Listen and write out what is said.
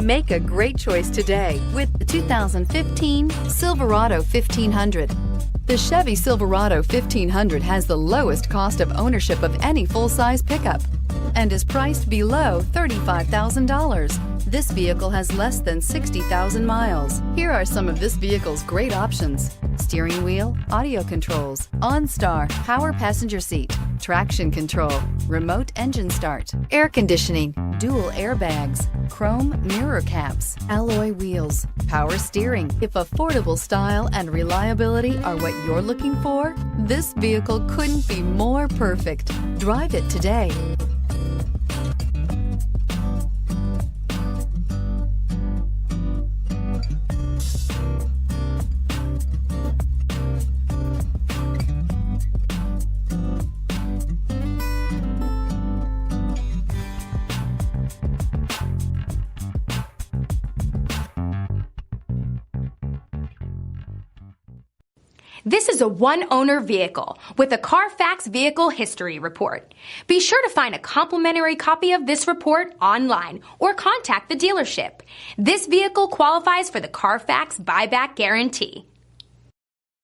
Make a great choice today with the 2015 Silverado 1500. The Chevy Silverado 1500 has the lowest cost of ownership of any full-size pickup and is priced below $35,000. This vehicle has less than 60,000 miles. Here are some of this vehicle's great options: steering wheel audio controls, OnStar, power passenger seat, traction control, remote engine start, air conditioning, dual airbags, chrome mirror caps, alloy wheels, power steering. If affordable style and reliability are what you're looking for, this vehicle couldn't be more perfect. Drive it today. This is a one-owner vehicle with a Carfax Vehicle History Report. Be sure to find a complimentary copy of this report online or contact the dealership. This vehicle qualifies for the Carfax Buyback Guarantee.